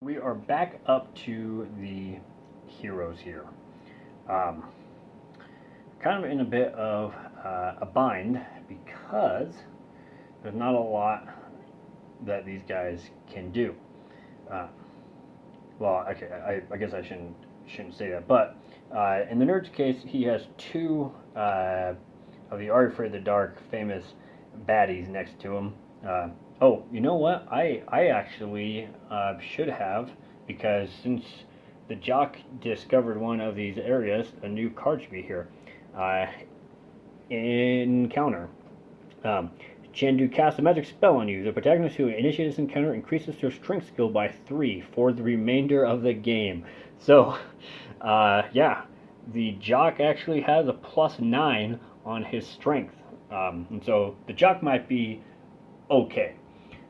We are back up to the heroes here. Um, Kind of in a bit of a bind because there's not a lot that these guys can do. Uh, well, okay, I guess I shouldn't say that, but in the nerd's case, he has two of the Are You Afraid of the Dark famous baddies next to him. Oh, you know what? I actually should have, because since the Jock discovered one of these areas, a new card should be here. Uh, Encounter. Um, Chandu casts a magic spell on you. The protagonist who initiates this encounter increases their strength skill by 3 for the remainder of the game. So, yeah, the Jock actually has a +9 on his strength. And so the Jock might be okay.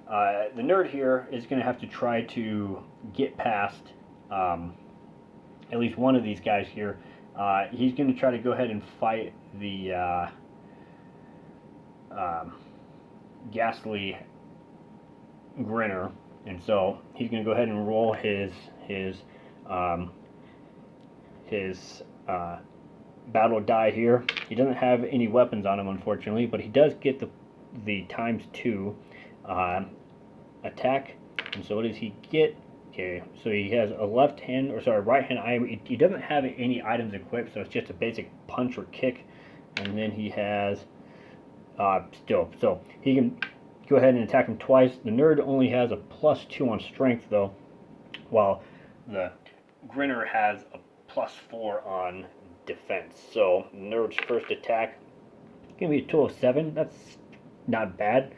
The nerd here is going to have to try to get past at least one of these guys here. He's going to try to go ahead and fight the um, ghastly Grinner, and so he's going to go ahead and roll um, his battle die here. He doesn't have any weapons on him, unfortunately, but he does get the ×2 attack. And so what does he get? Okay, so he has a right hand item. He doesn't have any items equipped, so it's just a basic punch or kick. And then he has so he can go ahead and attack him twice. The nerd only has a +2 on strength, though, while the Grinner has a +4 on defense. So nerd's first attack gonna be a total of 7. That's not bad.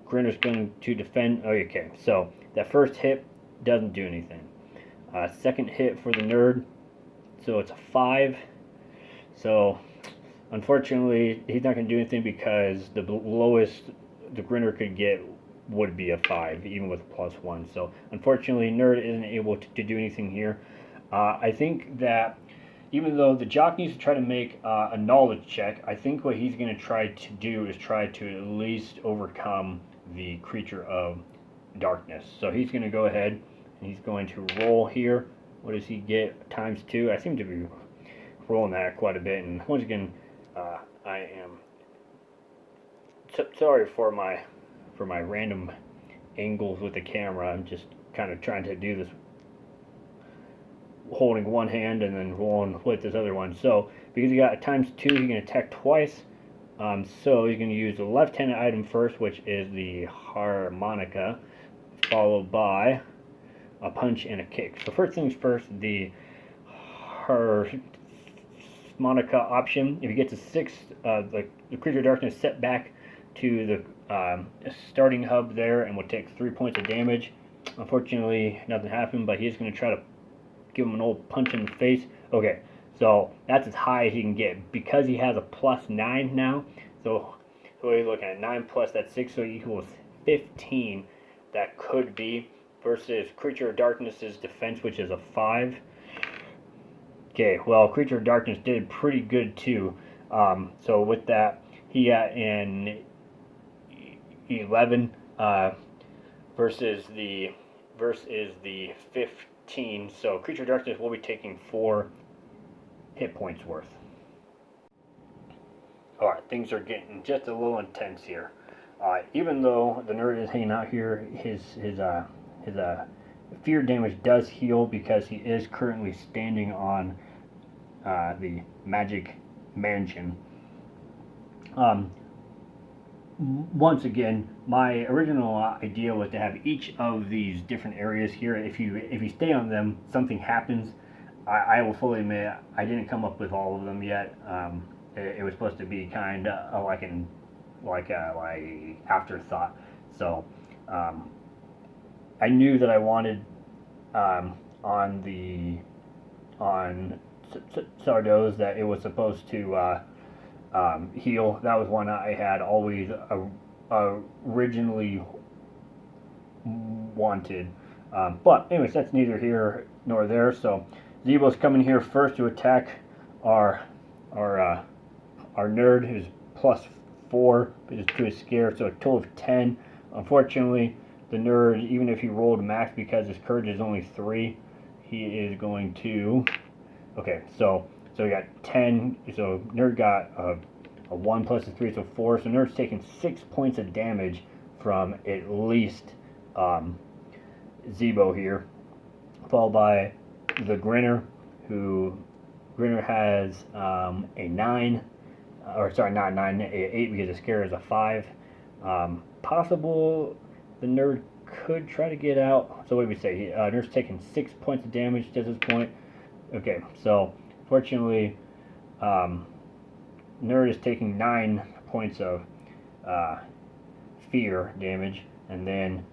Grinner's going to defend. Oh, okay, so that first hit doesn't do anything. Second hit for the nerd, so it's a 5. So unfortunately, he's not going to do anything because the lowest the Grinner could get would be a 5, even with +1. So unfortunately, nerd isn't able to do anything here. I think that even though the Jock needs to try to make a knowledge check, I think what he's going to try to do is try to at least overcome the creature of darkness. So he's going to go ahead and he's going to roll here. What does he get? ×2. I seem to be rolling that quite a bit. And once again, I am sorry for my random angles with the camera. I'm just kind of trying to do this holding one hand and then rolling with this other one. So because he got a ×2, he can attack twice. So he's going to use the left-handed item first, which is the harmonica, followed by a punch and a kick. So first things first, the harmonica option. If you get to 6, the creature of darkness set back to the starting hub there and will take 3 points of damage. Unfortunately, nothing happened, but he's going to try to give him an old punch in the face. Okay, so that's as high as he can get because he has a +9 now. So he's looking at 9 plus that 6, so equals 15. That could be versus Creature of Darkness's defense, which is a 5. Okay, well, Creature of Darkness did pretty good too. So with that, he got an 11 versus the 15. So Creature of Darkness will be taking 4 hit points worth. Alright, things are getting just a little intense here. Even though the nerd is hanging out here, his fear damage does heal because he is currently standing on the magic mansion. Once again, my original idea was to have each of these different areas here. If you stay on them, something happens. I will fully admit I didn't come up with all of them yet. It was supposed to be kind of like afterthought. So I knew that I wanted on Sardoz that it was supposed to heal. That was one I had always originally wanted. But anyways, that's neither here nor there. So Zebo's coming here first to attack our nerd, who's +4, but just to his scare, so a total of 10. Unfortunately, the nerd, even if he rolled max because his courage is only 3, he is going to. Okay, so we got 10. So nerd got a 1 plus a 3, so 4. So nerd's taking 6 points of damage from at least Zebo here, followed by the Grinner, who Grinner has a 9, or sorry, not 9, a 8 because the scare is a 5. Possible the nerd could try to get out. So what do we say? Nerd's taking 6 points of damage at this point. Okay, so fortunately, nerd is taking 9 points of fear damage, and then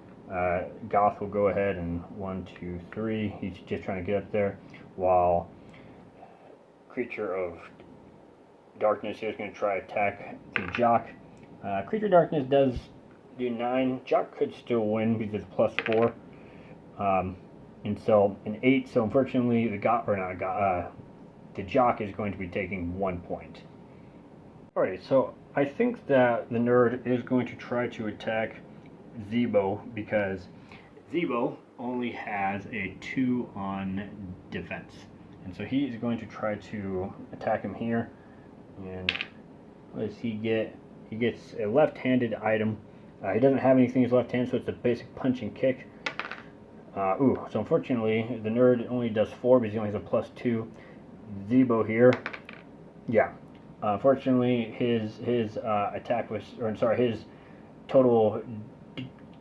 Goth will go ahead and 1, 2, 3. He's just trying to get up there, while Creature of Darkness here is going to try to attack the Jock. Creature of Darkness does do 9. Jock could still win because it's plus 4. And so an 8. So unfortunately, the Jock is going to be taking 1 point. Alright, so I think that the nerd is going to try to attack Zebo because Zebo only has a 2 on defense. And so he is going to try to attack him here. And what does he get? He gets a left-handed item. He doesn't have anything in his left hand, so it's a basic punch and kick. So unfortunately, the nerd only does 4 because he only has a plus 2. Zebo here, yeah. Unfortunately, his attack was, or I'm sorry, his total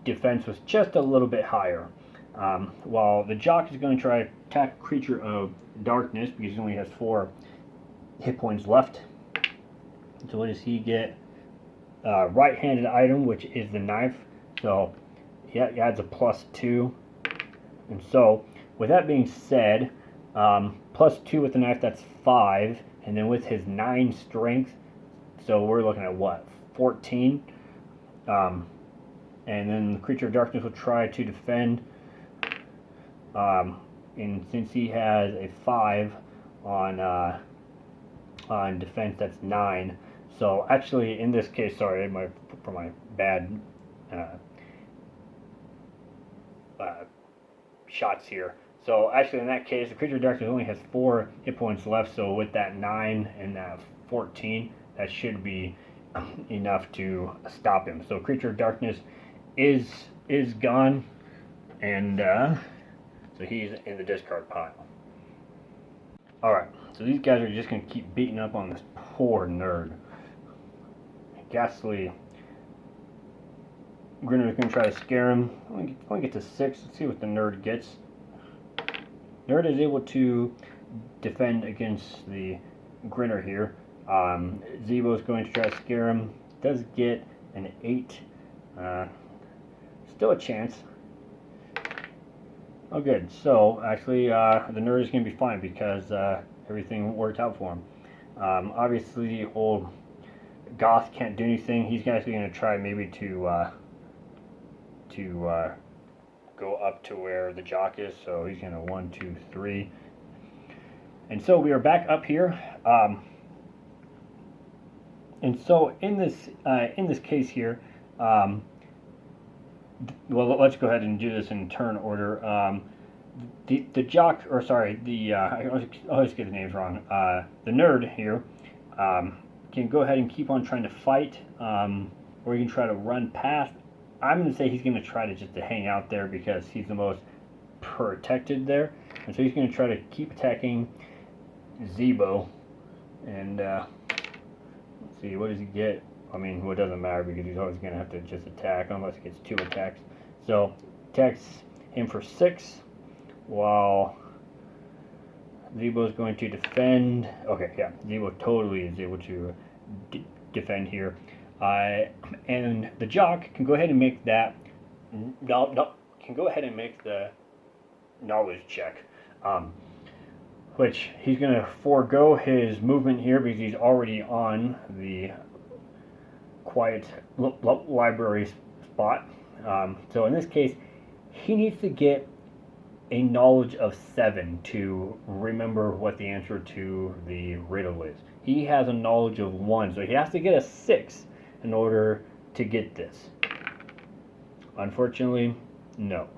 defense was just a little bit higher. While the Jock is going to try to attack Creature of Darkness because he only has 4 hit points left. So what does he get? Right-handed item, which is the knife. So he adds a plus 2. And so, with that being said, plus 2 with the knife, that's 5. And then with his 9 strength, so we're looking at what? 14. And then the Creature of Darkness will try to defend. And since he has a 5 on defense, that's 9. So actually, in this case, sorry for my bad shots here. So actually, in that case, the Creature of Darkness only has 4 hit points left. So with that 9 and that 14, that should be enough to stop him. So Creature of Darkness is gone, and so he's in the discard pile. All right, so these guys are just gonna keep beating up on this poor nerd. Ghastly Grinner is going to try to scare him. Only get to 6. Let's see what the nerd gets. Nerd is able to defend against the Grinner here. Zebo is going to try to scare him. Does get an 8. Still a chance. Oh, good. So actually, the nerd is going to be fine because everything worked out for him. Obviously, old Goth can't do anything. He's actually going to try maybe to go up to where the Jock is. So he's going to 1, 2, 3. And so we are back up here. And so in this case here, well, let's go ahead and do this in turn order. The Jock, or sorry, I always get the names wrong. The nerd here can go ahead and keep on trying to fight, or he can try to run past. I'm going to say he's going to try to hang out there because he's the most protected there. And so he's going to try to keep attacking Zebo. And let's see, what does he get? I mean, well, it doesn't matter because he's always going to have to just attack unless he gets 2 attacks. So attacks him for 6, while Zebo is going to defend. Okay, yeah, Zebo totally is able to defend here. And the Jock can go ahead and make that. Can go ahead and make the knowledge check, which he's going to forego his movement here because he's already on the quiet library spot. So in this case, he needs to get a knowledge of 7 to remember what the answer to the riddle is. He has a knowledge of 1, so he has to get a 6 in order to get this. Unfortunately, No.